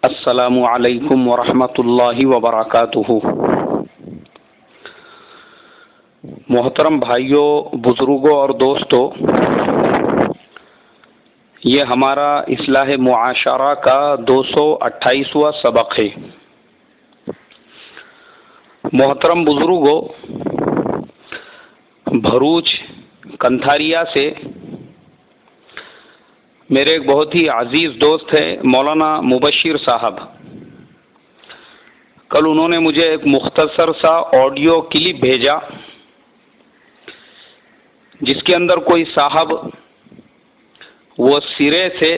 السلام علیکم ورحمۃ اللہ وبرکاتہ۔ محترم بھائیوں، بزرگوں اور دوستوں، یہ ہمارا اصلاح معاشرہ کا 228واں سبق ہے۔ محترم بزرگوں، بھروچ کنتھاریا سے میرے ایک بہت ہی عزیز دوست ہیں مولانا مبشر صاحب، کل انہوں نے مجھے ایک مختصر سا آڈیو کلپ بھیجا جس کے اندر کوئی صاحب وہ سرے سے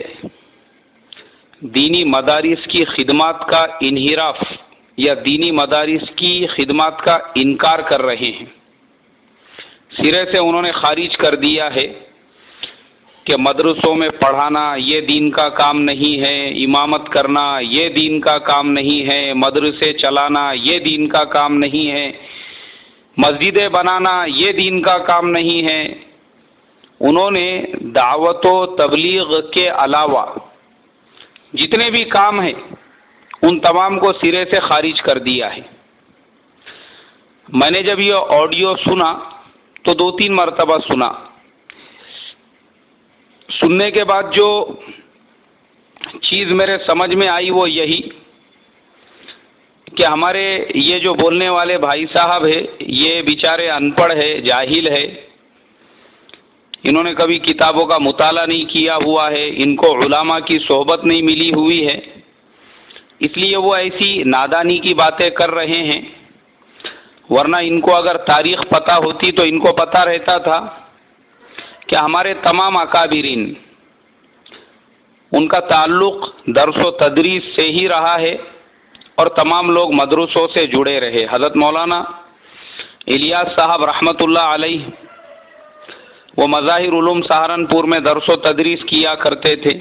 دینی مدارس کی خدمات کا انحراف یا دینی مدارس کی خدمات کا انکار کر رہے ہیں۔ سرے سے انہوں نے خارج کر دیا ہے کہ مدرسوں میں پڑھانا یہ دین کا کام نہیں ہے، امامت کرنا یہ دین کا کام نہیں ہے، مدرسے چلانا یہ دین کا کام نہیں ہے، مسجدیں بنانا یہ دین کا کام نہیں ہے۔ انہوں نے دعوت و تبلیغ کے علاوہ جتنے بھی کام ہیں ان تمام کو سرے سے خارج کر دیا ہے۔ میں نے جب یہ آڈیو سنا تو 2-3 مرتبہ سنا۔ سننے کے بعد جو چیز میرے سمجھ میں آئی وہ یہی کہ ہمارے یہ جو بولنے والے بھائی صاحب ہے یہ بیچارے ان پڑھ ہے، جاہل ہے، انہوں نے کبھی کتابوں کا مطالعہ نہیں کیا ہوا ہے، ان کو علماء کی صحبت نہیں ملی ہوئی ہے، اس لیے وہ ایسی نادانی کی باتیں کر رہے ہیں، ورنہ ان کو اگر تاریخ پتہ ہوتی تو ان کو پتہ رہتا تھا کہ ہمارے تمام اکابرین ان کا تعلق درس و تدریس سے ہی رہا ہے اور تمام لوگ مدرسوں سے جڑے رہے۔ حضرت مولانا الیاس صاحب رحمۃ اللہ علیہ وہ مظاہر علوم سہارنپور میں درس و تدریس کیا کرتے تھے۔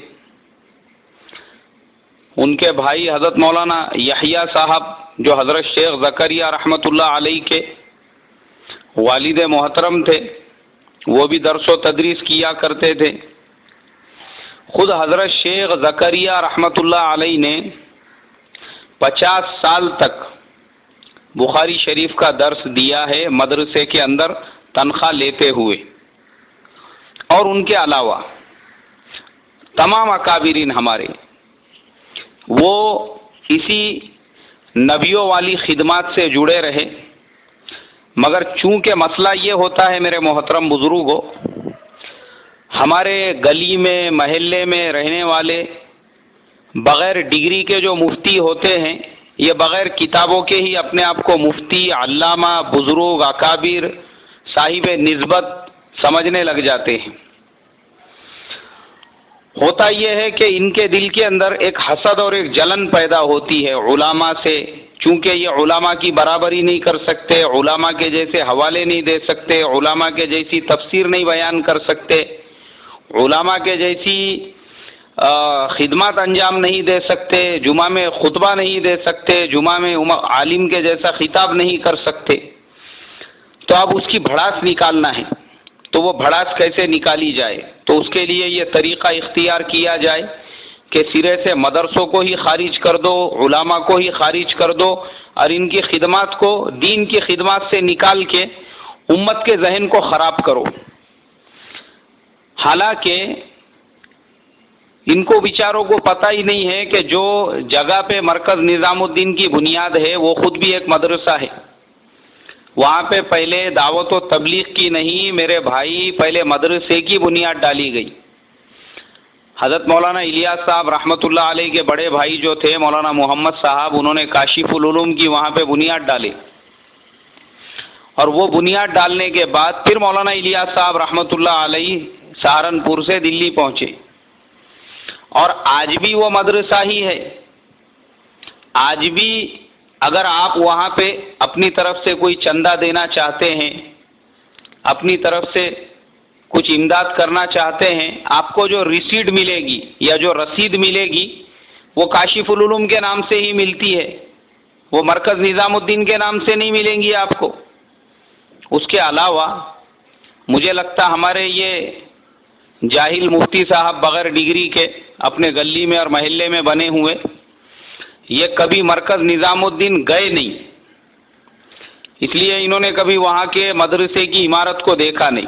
ان کے بھائی حضرت مولانا یحییٰ صاحب جو حضرت شیخ زکریا رحمۃ اللہ علیہ کے والد محترم تھے وہ بھی درس و تدریس کیا کرتے تھے۔ خود حضرت شیخ زکریا رحمۃ اللہ علیہ نے 50 سال تک بخاری شریف کا درس دیا ہے مدرسے کے اندر تنخواہ لیتے ہوئے، اور ان کے علاوہ تمام اکابرین ہمارے وہ اسی نبیوں والی خدمات سے جڑے رہے، مگر چونکہ مسئلہ یہ ہوتا ہے میرے محترم بزرگوں، ہمارے گلی میں محلے میں رہنے والے بغیر ڈگری کے جو مفتی ہوتے ہیں یہ بغیر کتابوں کے ہی اپنے آپ کو مفتی، علامہ، بزرگ، اکابر، صاحب نسبت سمجھنے لگ جاتے ہیں۔ ہوتا یہ ہے کہ ان کے دل کے اندر ایک حسد اور ایک جلن پیدا ہوتی ہے علماء سے، چونکہ یہ علماء کی برابری نہیں کر سکتے، علماء کے جیسے حوالے نہیں دے سکتے، علماء کے جیسی تفسیر نہیں بیان کر سکتے، علماء کے جیسی خدمات انجام نہیں دے سکتے، جمعہ میں خطبہ نہیں دے سکتے، جمعہ میں عالم کے جیسا خطاب نہیں کر سکتے، تو اب اس کی بھڑاس نکالنا ہے، تو وہ بھڑاس کیسے نکالی جائے؟ تو اس کے لیے یہ طریقہ اختیار کیا جائے کہ سرے سے مدرسوں کو ہی خارج کر دو، علماء کو ہی خارج کر دو، اور ان کی خدمات کو دین کی خدمات سے نکال کے امت کے ذہن کو خراب کرو۔ حالانکہ ان کو بیچاروں کو پتہ ہی نہیں ہے کہ جو جگہ پہ مرکز نظام الدین کی بنیاد ہے وہ خود بھی ایک مدرسہ ہے، وہاں پہ پہلے دعوت و تبلیغ کی نہیں میرے بھائی، پہلے مدرسے کی بنیاد ڈالی گئی۔ حضرت مولانا الیاس صاحب رحمۃ اللہ علیہ کے بڑے بھائی جو تھے مولانا محمد صاحب، انہوں نے کاشف العلوم کی وہاں پہ بنیاد ڈالی، اور وہ بنیاد ڈالنے کے بعد پھر مولانا الیاس صاحب رحمۃ اللہ علیہ سہارنپور سے دلی پہنچے، اور آج بھی وہ مدرسہ ہی ہے۔ آج بھی اگر آپ وہاں پہ اپنی طرف سے کوئی چندہ دینا چاہتے ہیں، اپنی طرف سے کچھ امداد کرنا چاہتے ہیں، آپ کو جو ریسیٹ ملے گی یا جو رسید ملے گی وہ کاشف العلوم کے نام سے ہی ملتی ہے، وہ مرکز نظام الدین کے نام سے نہیں ملیں گی آپ کو۔ اس کے علاوہ مجھے لگتا ہمارے یہ جاہل مفتی صاحب بغیر ڈگری کے اپنے گلی میں اور محلے میں بنے ہوئے، یہ کبھی مرکز نظام الدین گئے نہیں، اس لیے انہوں نے کبھی وہاں کے مدرسے کی عمارت کو دیکھا نہیں،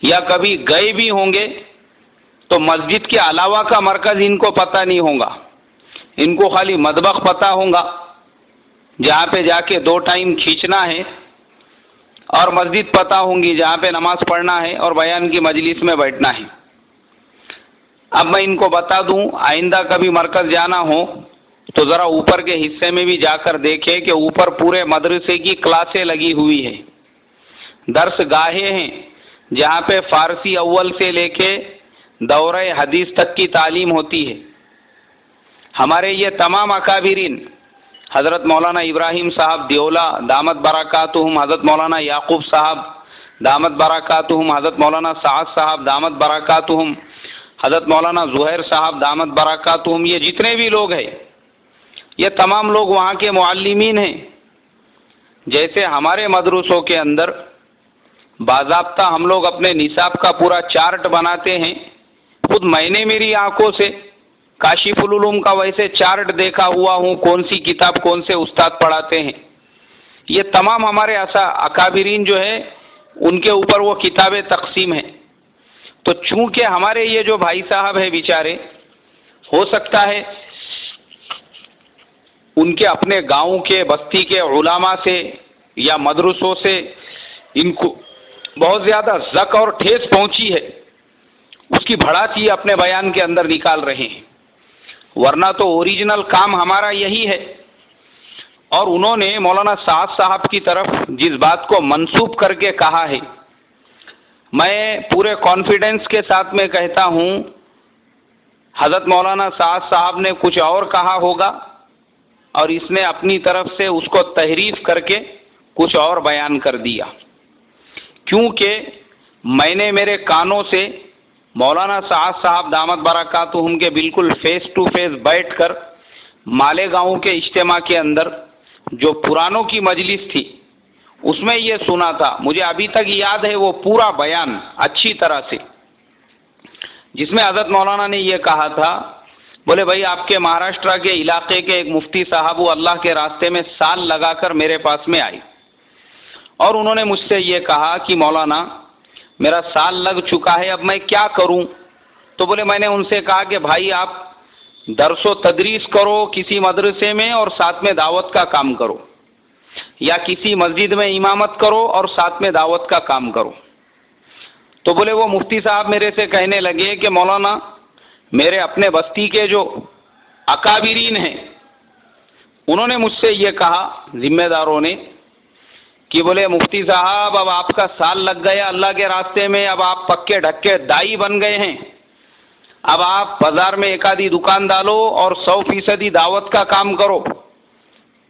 یا کبھی گئے بھی ہوں گے تو مسجد کے علاوہ کا مرکز ان کو پتہ نہیں ہوگا، ان کو خالی مطبخ پتہ ہوگا جہاں پہ جا کے 2 ٹائم کھینچنا ہے، اور مسجد پتہ ہوں گی جہاں پہ نماز پڑھنا ہے اور بیان کی مجلس میں بیٹھنا ہے۔ اب میں ان کو بتا دوں، آئندہ کبھی مرکز جانا ہو تو ذرا اوپر کے حصے میں بھی جا کر دیکھیں کہ اوپر پورے مدرسے کی کلاسیں لگی ہوئی ہیں، درس گاہیں ہیں جہاں پہ فارسی اول سے لے کے دورہ حدیث تک کی تعلیم ہوتی ہے۔ ہمارے یہ تمام اکابرین، حضرت مولانا ابراہیم صاحب دیولا دامت برکاتہم، حضرت مولانا یعقوب صاحب دامت برکاتہم، حضرت مولانا سعد صاحب دامت برکاتہم، حضرت مولانا زہیر صاحب دامت برکاتہم، یہ جتنے بھی لوگ ہیں یہ تمام لوگ وہاں کے معلمین ہیں۔ جیسے ہمارے مدرسوں کے اندر باضابطہ ہم لوگ اپنے نصاب کا پورا چارٹ بناتے ہیں، خود میں نے میری آنکھوں سے کاشف العلوم کا ویسے چارٹ دیکھا ہوا ہوں، کون سی کتاب کون سے استاد پڑھاتے ہیں۔ یہ تمام ہمارے اکابرین جو ہے ان کے اوپر وہ کتابیں تقسیم ہیں۔ تو چونکہ ہمارے یہ جو بھائی صاحب ہیں بیچارے، ہو سکتا ہے ان کے اپنے گاؤں کے بستی کے علماء سے یا مدرسوں سے ان کو بہت زیادہ زک اور ٹھیس پہنچی ہے، اس کی بھڑاس یہ اپنے بیان کے اندر نکال رہے ہیں، ورنہ تو اوریجنل کام ہمارا یہی ہے۔ اور انہوں نے مولانا سعد صاحب کی طرف جس بات کو منسوب کر کے کہا ہے، میں پورے کانفیڈنس کے ساتھ میں کہتا ہوں حضرت مولانا سعد صاحب نے کچھ اور کہا ہوگا اور اس نے اپنی طرف سے اس کو تحریف کر کے کچھ اور بیان کر دیا، کیونکہ میں نے میرے کانوں سے مولانا سعد صاحب دامت برکاتہم کے بالکل فیس ٹو فیس بیٹھ کر مالیگاؤں کے اجتماع کے اندر جو پرانوں کی مجلس تھی اس میں یہ سنا تھا، مجھے ابھی تک یاد ہے وہ پورا بیان اچھی طرح سے، جس میں حضرت مولانا نے یہ کہا تھا، بولے بھائی آپ کے مہاراشٹرا کے علاقے کے ایک مفتی صاحب وہ اللہ کے راستے میں سال لگا کر میرے پاس میں آئے، اور انہوں نے مجھ سے یہ کہا کہ مولانا میرا سال لگ چکا ہے، اب میں کیا کروں؟ تو بولے میں نے ان سے کہا کہ بھائی آپ درس و تدریس کرو کسی مدرسے میں اور ساتھ میں دعوت کا کام کرو، یا کسی مسجد میں امامت کرو اور ساتھ میں دعوت کا کام کرو۔ تو بولے وہ مفتی صاحب میرے سے کہنے لگے کہ مولانا میرے اپنے بستی کے جو اکابرین ہیں انہوں نے مجھ سے یہ کہا، ذمہ داروں نے، کہ بولے مفتی صاحب اب آپ کا سال لگ گیا اللہ کے راستے میں، اب آپ پکے ڈھکے دائی بن گئے ہیں، اب آپ بازار میں ایک آدھی دکان ڈالو اور 100% دعوت کا کام کرو۔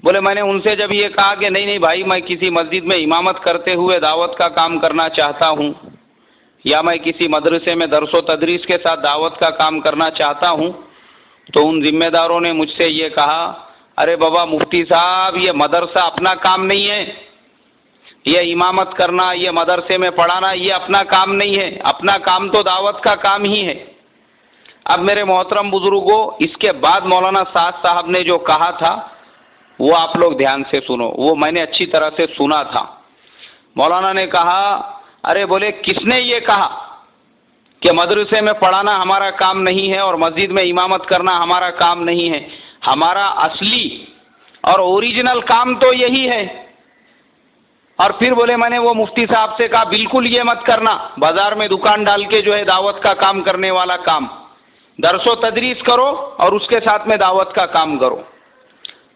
بولے میں نے ان سے جب یہ کہا کہ نہیں نہیں بھائی میں کسی مسجد میں امامت کرتے ہوئے دعوت کا کام کرنا چاہتا ہوں، یا میں کسی مدرسے میں درس و تدریس کے ساتھ دعوت کا کام کرنا چاہتا ہوں، تو ان ذمہ داروں نے مجھ سے یہ کہا، ارے بابا مفتی صاحب یہ مدرسہ اپنا کام نہیں ہے، یہ امامت کرنا یہ مدرسے میں پڑھانا یہ اپنا کام نہیں ہے، اپنا کام تو دعوت کا کام ہی ہے۔ اب میرے محترم بزرگوں، اس کے بعد مولانا سعد صاحب نے جو کہا تھا وہ آپ لوگ دھیان سے سنو، وہ میں نے اچھی طرح سے سنا تھا۔ مولانا نے کہا، ارے بولے کس نے یہ کہا کہ مدرسے میں پڑھانا ہمارا کام نہیں ہے اور مسجد میں امامت کرنا ہمارا کام نہیں ہے؟ ہمارا اصلی اور اوریجنل کام تو یہی ہے۔ اور پھر بولے میں نے وہ مفتی صاحب سے کہا بالکل یہ مت کرنا، بازار میں دکان ڈال کے جو ہے دعوت کا کام کرنے والا کام، درس و تدریس کرو اور اس کے ساتھ میں دعوت کا کام کرو۔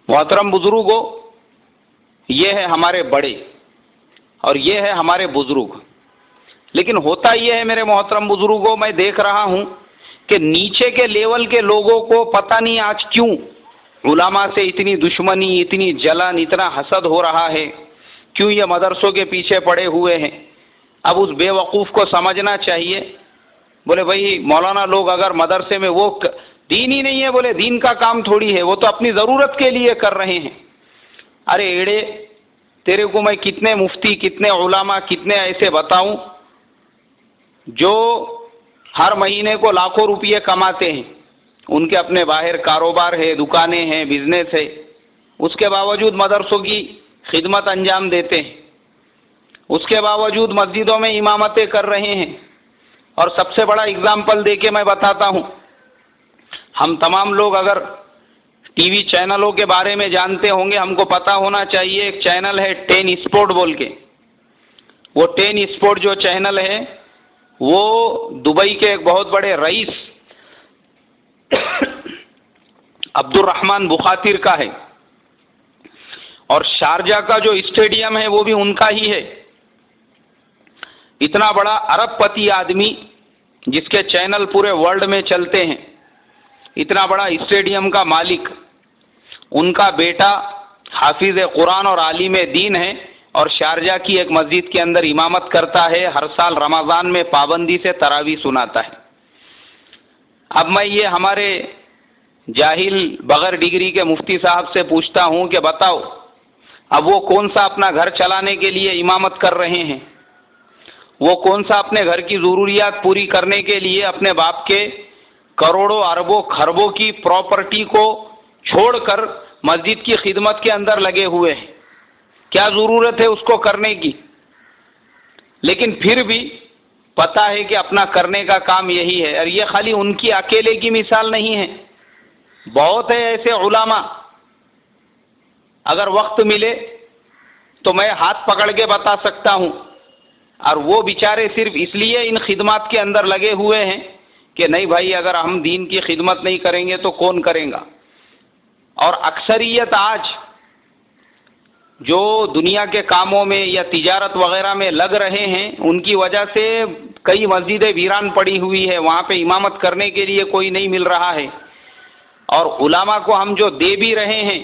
محترم بزرگوں، یہ ہے ہمارے بڑے اور یہ ہے ہمارے بزرگ، لیکن ہوتا یہ ہے میرے محترم بزرگوں، میں دیکھ رہا ہوں کہ نیچے کے لیول کے لوگوں کو پتہ نہیں آج کیوں علماء سے اتنی دشمنی، اتنی جلن، اتنا حسد ہو رہا ہے، کیوں یہ مدرسوں کے پیچھے پڑے ہوئے ہیں۔ اب اس بے وقوف کو سمجھنا چاہیے، بولے بھائی مولانا لوگ اگر مدرسے میں وہ دین ہی نہیں ہے، بولے دین کا کام تھوڑی ہے، وہ تو اپنی ضرورت کے لیے کر رہے ہیں۔ ارے ایڑے تیرے کو میں کتنے مفتی، کتنے علماء، کتنے ایسے بتاؤں جو ہر مہینے کو لاکھوں روپئے کماتے ہیں، ان کے اپنے باہر کاروبار ہے، دکانیں ہیں، بزنس ہے، اس کے باوجود مدرسوں کی خدمت انجام دیتے ہیں، اس کے باوجود مسجدوں میں امامتیں کر رہے ہیں۔ اور سب سے بڑا اگزامپل دے کے میں بتاتا ہوں، ہم تمام لوگ اگر ٹی وی چینلوں کے بارے میں جانتے ہوں گے، ہم کو پتا ہونا چاہیے ایک چینل ہے 10 اسپورٹ بول کے۔ وہ 10 اسپورٹ جو چینل ہے وہ دبئی کے ایک بہت بڑے رئیس عبد الرحمن بخاتر کا ہے، اور شارجہ کا جو اسٹیڈیم ہے وہ بھی ان کا ہی ہے۔ اتنا بڑا ارب پتی آدمی جس کے چینل پورے ورلڈ میں چلتے ہیں، اتنا بڑا اسٹیڈیم کا مالک، ان کا بیٹا حافظ قرآن اور عالم دین ہے، اور شارجہ کی ایک مسجد کے اندر امامت کرتا ہے، ہر سال رمضان میں پابندی سے تراویح سناتا ہے۔ اب میں یہ ہمارے جاہل بغیر ڈگری کے مفتی صاحب سے پوچھتا ہوں کہ بتاؤ، اب وہ کون سا اپنا گھر چلانے کے لیے امامت کر رہے ہیں؟ وہ کون سا اپنے گھر کی ضروریات پوری کرنے کے لیے اپنے باپ کے کروڑوں اربوں خربوں کی پراپرٹی کو چھوڑ کر مسجد کی خدمت کے اندر لگے ہوئے ہیں؟ کیا ضرورت ہے اس کو کرنے کی؟ لیکن پھر بھی پتا ہے کہ اپنا کرنے کا کام یہی ہے۔ اور یہ خالی ان کی اکیلے کی مثال نہیں ہے، بہت ہے ایسے علماء۔ اگر وقت ملے تو میں ہاتھ پکڑ کے بتا سکتا ہوں، اور وہ بیچارے صرف اس لیے ان خدمات کے اندر لگے ہوئے ہیں کہ نہیں بھائی، اگر ہم دین کی خدمت نہیں کریں گے تو کون کریں گا؟ اور اکثریت آج جو دنیا کے کاموں میں یا تجارت وغیرہ میں لگ رہے ہیں، ان کی وجہ سے کئی مسجدیں ویران پڑی ہوئی ہے، وہاں پہ امامت کرنے کے لیے کوئی نہیں مل رہا ہے۔ اور علماء کو ہم جو دے بھی رہے ہیں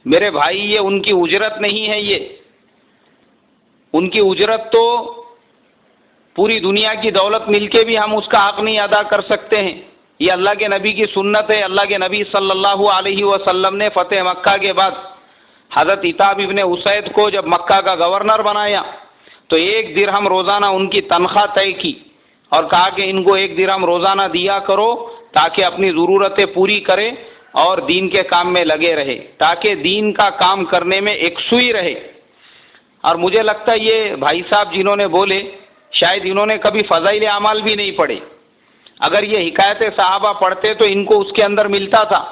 میرے بھائی، یہ ان کی اجرت نہیں ہے، یہ ان کی اجرت تو پوری دنیا کی دولت مل کے بھی ہم اس کا حق نہیں ادا کر سکتے ہیں۔ یہ اللہ کے نبی کی سنت ہے۔ اللہ کے نبی صلی اللہ علیہ وسلم نے فتح مکہ کے بعد حضرت عتاب ابن اسید کو جب مکہ کا گورنر بنایا تو 1 درہم روزانہ ان کی تنخواہ طے کی، اور کہا کہ ان کو 1 درہم روزانہ دیا کرو تاکہ اپنی ضرورتیں پوری کرے اور دین کے کام میں لگے رہے، تاکہ دین کا کام کرنے میں یکسوئی رہے۔ اور مجھے لگتا ہے یہ بھائی صاحب جنہوں نے بولے، شاید انہوں نے کبھی فضائل اعمال بھی نہیں پڑھے۔ اگر یہ حکایت صحابہ پڑھتے تو ان کو اس کے اندر ملتا تھا۔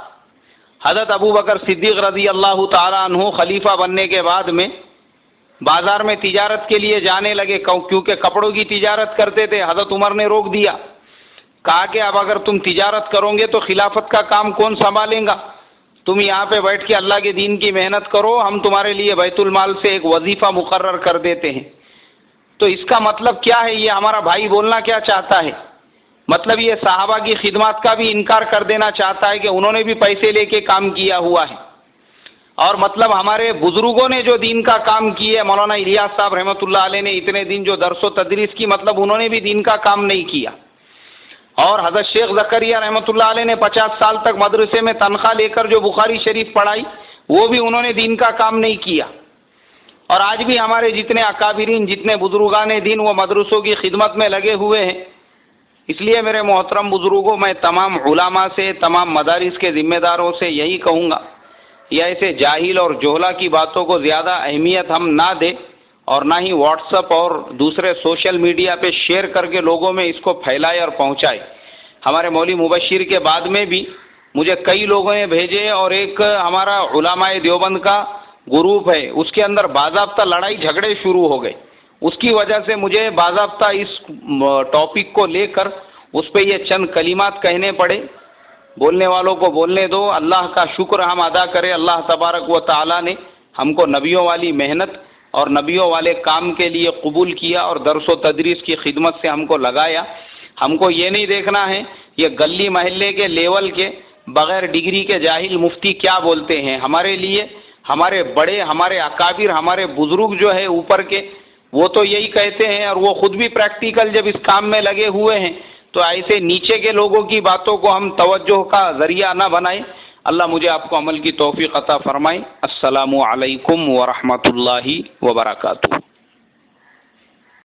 حضرت ابو بکر صدیق رضی اللہ تعالیٰ عنہ خلیفہ بننے کے بعد میں بازار میں تجارت کے لیے جانے لگے، کیونکہ کپڑوں کی تجارت کرتے تھے۔ حضرت عمر نے روک دیا، کہا کہ اب اگر تم تجارت کرو گے تو خلافت کا کام کون سنبھالیں گا؟ تم یہاں پہ بیٹھ کے اللہ کے دین کی محنت کرو، ہم تمہارے لیے بیت المال سے ایک وظیفہ مقرر کر دیتے ہیں۔ تو اس کا مطلب کیا ہے؟ یہ ہمارا بھائی بولنا کیا چاہتا ہے؟ مطلب یہ صحابہ کی خدمات کا بھی انکار کر دینا چاہتا ہے کہ انہوں نے بھی پیسے لے کے کام کیا ہوا ہے۔ اور مطلب ہمارے بزرگوں نے جو دین کا کام کیا ہے، مولانا الیاس صاحب رحمۃ اللہ علیہ نے اتنے دن جو درس و تدریس کی، مطلب انہوں نے بھی دین کا کام نہیں کیا۔ اور حضرت شیخ زکریا رحمۃ اللہ علیہ نے 50 سال تک مدرسے میں تنخواہ لے کر جو بخاری شریف پڑھائی، وہ بھی انہوں نے دین کا کام نہیں کیا۔ اور آج بھی ہمارے جتنے اکابرین، جتنے بزرگان دین، وہ مدرسوں کی خدمت میں لگے ہوئے ہیں۔ اس لیے میرے محترم بزرگوں، میں تمام علماء سے، تمام مدارس کے ذمہ داروں سے یہی کہوں گا، یہ ایسے جاہل اور جوہلا کی باتوں کو زیادہ اہمیت ہم نہ دیں، اور نہ ہی واٹس ایپ اور دوسرے سوشل میڈیا پہ شیئر کر کے لوگوں میں اس کو پھیلائے اور پہنچائے۔ ہمارے مولوی مبشر کے بعد میں بھی مجھے کئی لوگوں نے بھیجے، اور ایک ہمارا علماء دیوبند کا گروپ ہے، اس کے اندر باضابطہ لڑائی جھگڑے شروع ہو گئے۔ اس کی وجہ سے مجھے باضابطہ اس ٹاپک کو لے کر اس پہ یہ چند کلمات کہنے پڑے۔ بولنے والوں کو بولنے دو، اللہ کا شکر ہم ادا کریں، اللہ تبارک و تعالیٰ نے ہم کو نبیوں والی محنت اور نبیوں والے کام کے لیے قبول کیا، اور درس و تدریس کی خدمت سے ہم کو لگایا۔ ہم کو یہ نہیں دیکھنا ہے یہ گلی محلے کے لیول کے بغیر ڈگری کے جاہل مفتی کیا بولتے ہیں۔ ہمارے لیے ہمارے بڑے، ہمارے اکابر، ہمارے بزرگ جو ہے اوپر کے، وہ تو یہی کہتے ہیں، اور وہ خود بھی پریکٹیکل جب اس کام میں لگے ہوئے ہیں، تو ایسے نیچے کے لوگوں کی باتوں کو ہم توجہ کا ذریعہ نہ بنائیں۔ اللہ مجھے آپ کو عمل کی توفیق عطا فرمائے۔ السلام علیکم ورحمۃ اللہ وبرکاتہ۔